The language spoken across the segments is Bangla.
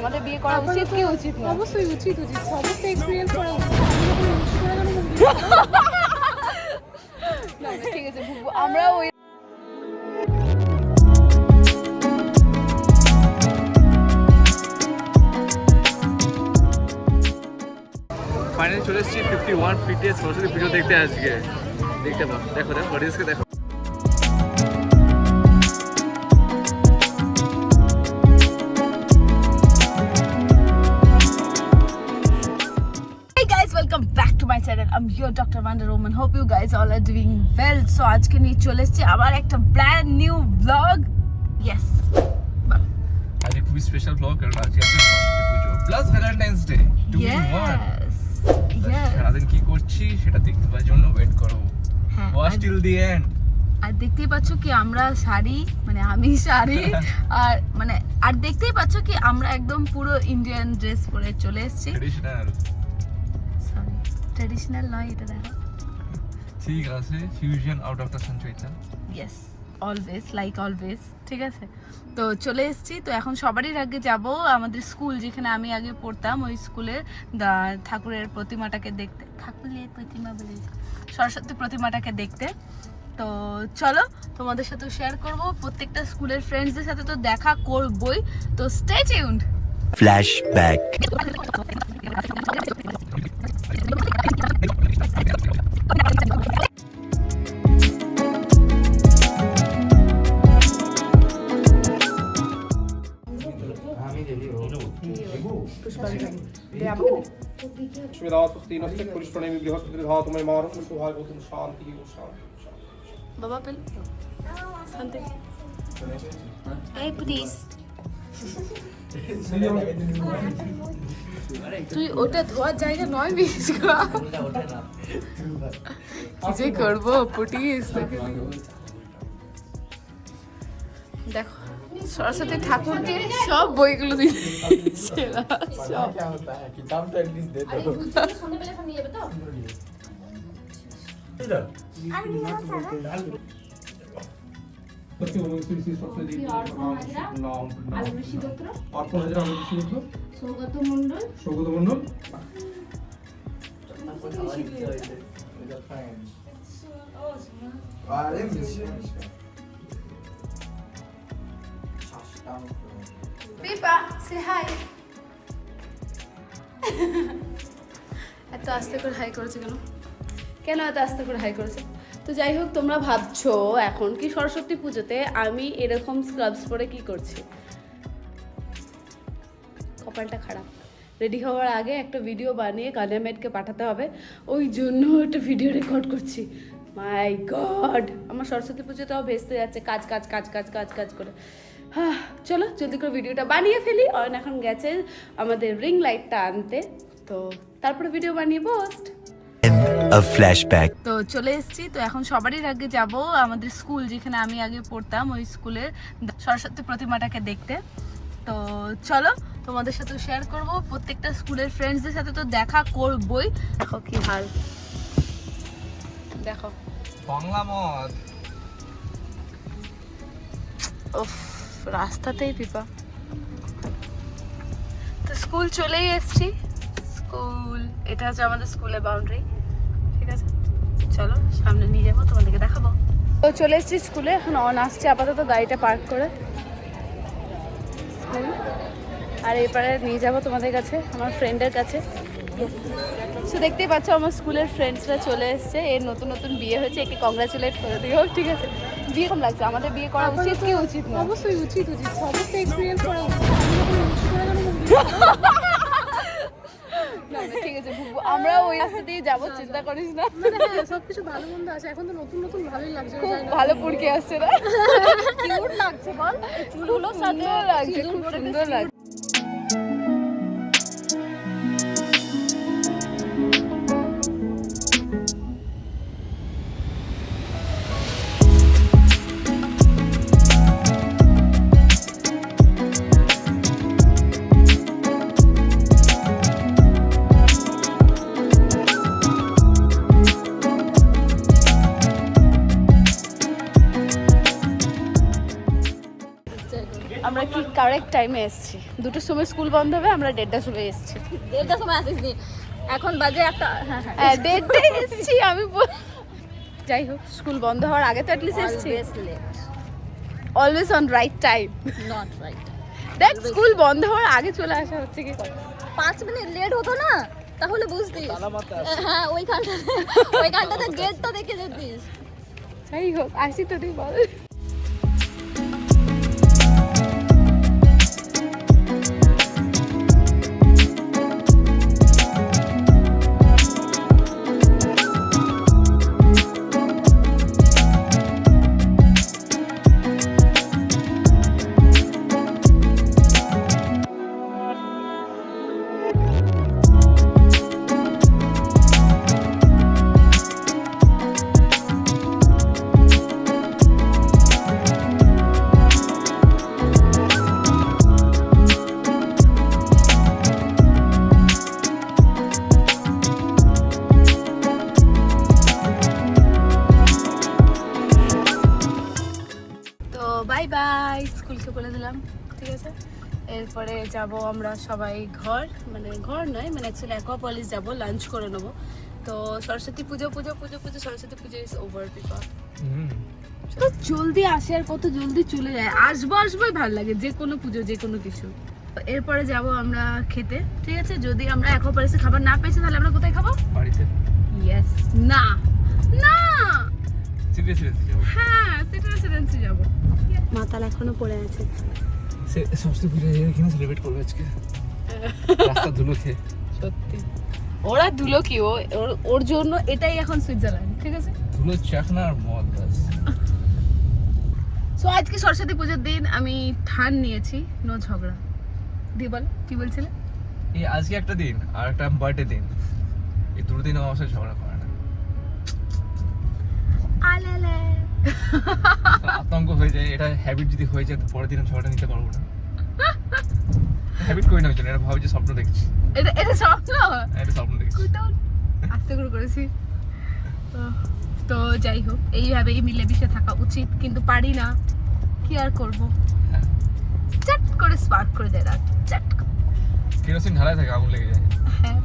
আমাদের বিয়ে করা উচিত কি উচিত না? অবশ্যই উচিত সমস্ত এক্সপিরিয়েন্স করা উচিত। ঠিক আছে, আমরা ওই ফাইনালি চলে এসেছি 51 ফিটে সরস্বতী পুজো দেখতে আজকে। দেখতে পাও, দেখো অডিয়েন্সকে দেখো। welcome back to my channel. I'm your Dr. Wonder Woman. Hope you guys all are doing well. So আজকে নিয়ে চলে এসেছি আবার একটা brand new vlog. Yes. আজকে খুবই স্পেশাল ব্লগ, কারণ আজকে আছে সরস্বতী পুজো প্লাস ভ্যালেন্টাইন্স ডে। সারাদিন কি করছি সেটা দেখতে পাওয়ার জন্য ওয়েট করো। Watch till the end. আর দেখতেই পাচ্ছ কি আমরা শাড়ি, মানে আমি শাড়ি আর মানে আর দেখতেই পাচ্ছ কি আমরা একদম পুরো ইন্ডিয়ান ড্রেস পরে চলে এসেছি। ট্র্যাডিশনাল নয়, এটা দেখো। ঠিক আছে, fusion out of the Sanchayita. Yes, always like always. ঠিক আছে, তো চলে এসেছি। তো এখন সবারই আগে যাব আমাদের স্কুল, যেখানে আমি আগে পড়তাম, ওই স্কুলের ঠাকুরের প্রতিমাটাকে দেখতে। ঠাকুরের প্রতিমা বলেছি, সরস্বতী প্রতিমাটাকে দেখতে। তো চলো, তোমাদের সাথে শেয়ার করব, প্রত্যেকটা স্কুলের ফ্রেন্ডসদের সাথে তো দেখা করবই। তো স্টে টিউনড। ফ্ল্যাশব্যাক। বাবা পেল শান্তি। এই প্লিজ তুই ওটা ধোয়ার জায়গা নয়, বিশ কি করবো পুটিস। দেখো সরস্বতী ঠাকুরকে সব বইগুলো দিয়েছে সব। সৌগত মন্ডল পিপা সে হাই। এত আস্তে করে হাই করেছে কেন? কেন এত আস্তে করে হাই করেছে? তো যাই হোক, তোমরা ভাবছো এখন কি সরস্বতী পুজোতে আমি এরকম স্ক্রাবস পরে কি করছি। কপালটা খারাপ, রেডি হওয়ার আগে একটা ভিডিও বানিয়ে কালিয়া মেটকে পাঠাতে হবে, ওই জন্য একটা ভিডিও রেকর্ড করছি। মাই গড, আমার সরস্বতী পুজোটাও ভেস্তে যাচ্ছে কাজ কাজ কাজ কাজ কাজ কাজ করে। হ্যাঁ, চলো জলদি করে ভিডিওটা বানিয়ে ফেলি। অয়ন এখন গেছে আমাদের রিং লাইটটা আনতে, তো তারপরে ভিডিও বানিয়ে পোস্ট। ফ্ল্যাশব্যাক। তো চলে এসেছি। তো এখন সবারই আগে যাব আমাদের স্কুল, যেখানে আমি আগে পড়তাম, ওই স্কুলের সরস্বতী প্রতিমাটাকে দেখতে। তো চলো, তোমাদের সাথে শেয়ার করব, প্রত্যেকটা স্কুলের ফ্রেন্ডসদের সাথে তো দেখা করবই। দেখো কি হাল, দেখো বাংলা মদ। উফ, রাস্তাতেই পিপা। তো স্কুল চলেই এসেছি। স্কুল, এটা হচ্ছে আমাদের স্কুলের বাউন্ডারি। ঠিক আছে, চলো সামনে নিয়ে যাবো, তোমাদেরকে দেখাবো। তো চলে এসেছি স্কুলে, এখন অন আসছে আপাতত গাড়িটা পার্ক করে স্কুল। আর এরপরে নিয়ে যাবো তোমাদের কাছে, আমার ফ্রেন্ডের কাছে। সো দেখতেই পাচ্ছ আমার স্কুলের ফ্রেন্ডসরা চলে এসছে। এর নতুন নতুন বিয়ে হয়েছে, একে কংগ্রাচুলেট করে দিও। ঠিক আছে, বিয়ে কম লাগছে, আমাদের বিয়ে করা উচিত কি উচিত না? অবশ্যই উচিত সমস্ত এক্সপিরিয়েন্স করা উচিত। ঠিক আছে, আমরা ওই রাস্তা দিয়ে যাবো, চিন্তা করিস না। মানে হ্যাঁ, সবকিছু ভালো মন্দ আছে, এখন তো নতুন নতুন ভালোই লাগছে। খুব ভালো পুরকে আসছে না? কিউট লাগছে বল, চুলগুলো সাথে লাগছে, খুব সুন্দর লাগছে। আমরা আমরা কি কারেক্ট টাইমে এসেছি। 2টোর সময় স্কুল বন্ধ হবে, আমরা 1:30টার সময় এসেছি। 1:30টার সময় আসিসনি, এখন বাজে একটা। হ্যাঁ 1:30টায় এসেছি আমি। যাই হোক, স্কুল বন্ধ হওয়ার আগে তো অ্যাটলিস্ট এসেছি। Always on right time, not right. দেখ স্কুল বন্ধ হওয়ার আগে চলে আসা হচ্ছে কি কথা। 5 মিনিট লেট হতো না তাহলে বুঝতিস। হ্যাঁ ওইখানটাতে গেটটা দেখে যেতিস। যাই হোক, আসি তো তুই বল। বাই বাই, স্কুলকে বলে দিলাম, ঠিক আছে। এরপরে যাব আমরা সবাই ঘর, মানে ঘর নয়, মানে অ্যাকচুয়ালি অ্যাকোয়াপলিস যাব, লাঞ্চ করে নেবো। তো সরস্বতী পুজো সরস্বতী পুজো ইজ ওভার বিকজ তো জলদি আসে আর কত জলদি চলে যায়। আসবোই ভালো লাগে, যে কোনো পুজো যে কোনো কিছু। এরপরে যাব আমরা খেতে, ঠিক আছে। যদি আমরা অ্যাকোয়াপলিসে খাবার না পেয়েছি তাহলে আমরা কোথায় খাবো? বাড়িতে। ইয়েস, না না, সিরিয়াসলি যাবো। হ্যাঁ সিটি রেসিডেন্সি যাবো। মাতাল এখনো পড়ে আছে। সরস্বতী পুজো এখানে সেলিব্রেট করবে আজকে, রাস্তা ধুলো খেয়ে। সত্যি ওরা ধুলো কি, ওর জন্য এটাই এখন সুইজারল্যান্ড, ঠিক আছে। ধুলো চাকনা আর মদ বাস। সো আজকে সরস্বতী পুজোর দিন আমি ঠান নিয়েছি নো ঝগড়া। দি বল কি বলছিলে? এই আজকে একটা দিন আর একটা বার্থডে দিন, এই দুটো দিন আমার সাথে ঝগড়া করে না। আলালে আতঙ্ক হয়ে যায়, এটা হ্যাবিট যদি হয়ে যায় তো পরের দিন ঝগড়া নিতে পারবো না। হ্যাবিট করি না ওই জন্য, এটা ভাবি যে স্বপ্ন দেখছি। এটা স্বপ্ন, এটা স্বপ্ন দেখছি। কোথাও আস্তে করে করেছি। তো যাই হোক, এইভাবেই মিলেমিশে থাকা উচিত, কিন্তু পারি না, কি আর করবো। হ্যাঁ, চট করে স্পার্ক করে দেয় রাত, চট করে। কেরোসিন ঢালাই থাকে, আগুন লেগে যায়। হ্যাঁ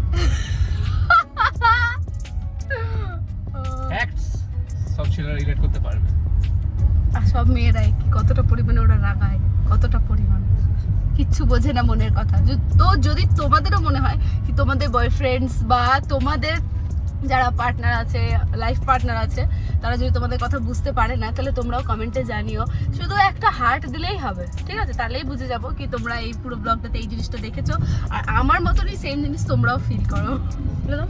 ফ্যাক্টস, সব ছেলেরা রিলেট করতে পারবে। আর সব মেয়েরাই কি কতটা পরিমাণে ওরা রাগায়, কতটা পরিমাণ কিচ্ছু বোঝে না মনের কথা। তো যদি তোমাদেরও মনে হয় কি তোমাদের বয়ফ্রেন্ডস বা তোমাদের যারা পার্টনার আছে, লাইফ পার্টনার আছে, তারা যদি তোমাদের কথা বুঝতে পারে না, তাহলে তোমরাও কমেন্টে জানিও। শুধু একটা হার্ট দিলেই হবে, ঠিক আছে। তাহলেই বুঝে যাবো কি তোমরা এই পুরো ব্লগটাতে এই জিনিসটা দেখেছো, আর আমার মতনই সেম জিনিস তোমরাও ফিল করো, বুঝলে তো?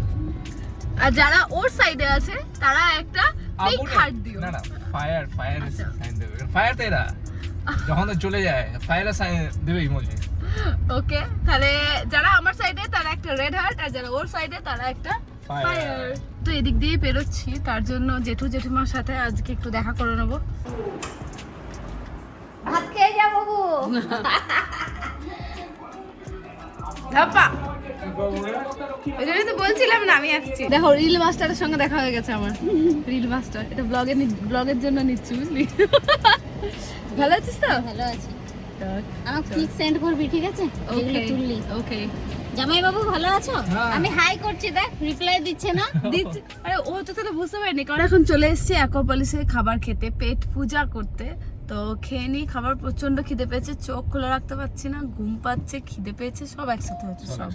আর যারা ওর সাইডে আছে তারা একটা পিঙ্ক হার্ট দিও। না ফায়ার আচ্ছা। সাইন দেবে, ফায়ার তো এরা যখন তো চলে যায় ফায়ার সাইন দেবে ইমোজি। ওকে, তাহলে যারা আমার সাইডে তারা একটা রেড হার্ট, আর যারা ওর সাইডে তারা একটা ফায়ার। তো এদিক দিয়ে পেরোচ্ছি, তার জন্য জেঠুমার সাথে আজকে একটু দেখা করে নেবো। ভাত খেয়ে যা বাবু। ধাপা, ওই জন্যই তো বলছিলাম না আমি আসছি। দেখো রিল মাস্টারের সঙ্গে দেখা হয়ে গেছে আমার। রিল মাস্টার, এটা ব্লগের জন্য নিচ্ছি, বুঝলি? ভালো আছিস তো? ভালো আছি। আমাকে পিক সেন্ড করবি, ঠিক আছে? এগুলো তুললি। ওকে। জামাই বাবু ভালো আছো? আমি হাই করছি, দেখ রিপ্লাই দিচ্ছে না। দিচ্ছি। আরে ও তো তাহলে বুঝতে পারিনি, কারণ এখন চলে এসেছি অ্যাকোয়াপলিসে খাবার খেতে, পেট পূজা করতে। তো খেয়ে নিই, খাবার প্রচন্ড খিদে পেয়েছে, চোখ খোলা রাখতে পারছি না, ঘুম পাচ্ছে, খিদে পেয়েছে, সব একসাথে হচ্ছে সব।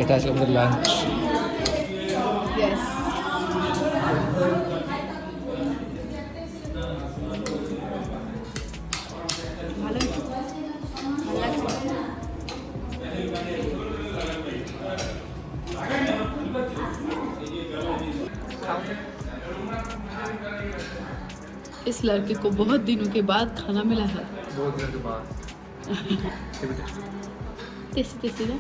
এটা আজকে আমাদের লাঞ্চ। ইয়েস। ভালো লাগছে। इस लड़के को बहुत दिनों के बाद खाना मिला है बहुत দিনের के बाद টেস্টি টেস্টি না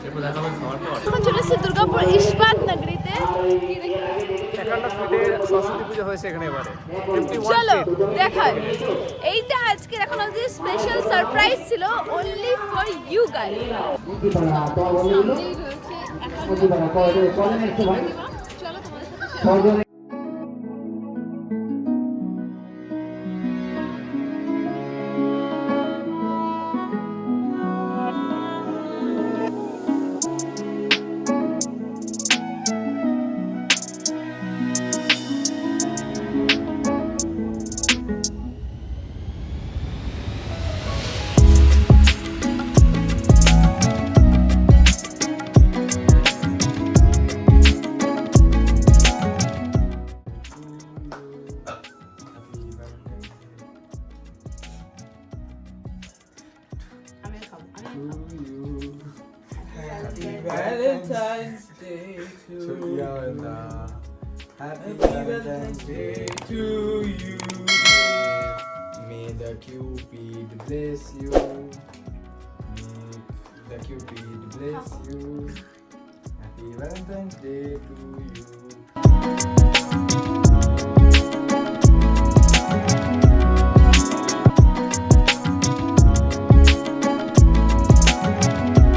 এরপর দেখা হবে খাওয়ার পর এখন চলে এসেছি দুর্গাপুর ইস্পাত নগরীতে 51 ফিটের সরস্বতী পূজা হয়েছে এখানে এবারে 51 চলো ফিট দেখাই এইটা আজকে এখন অবধি স্পেশাল সারপ্রাইজ ছিল অনলি ফর ইউ গাইস চলো তোমাদের সাথে Valentine's Day to you. Happy Valentine's Day to you. May the Cupid bless you. May the Cupid bless you. Happy Valentine's Day to you.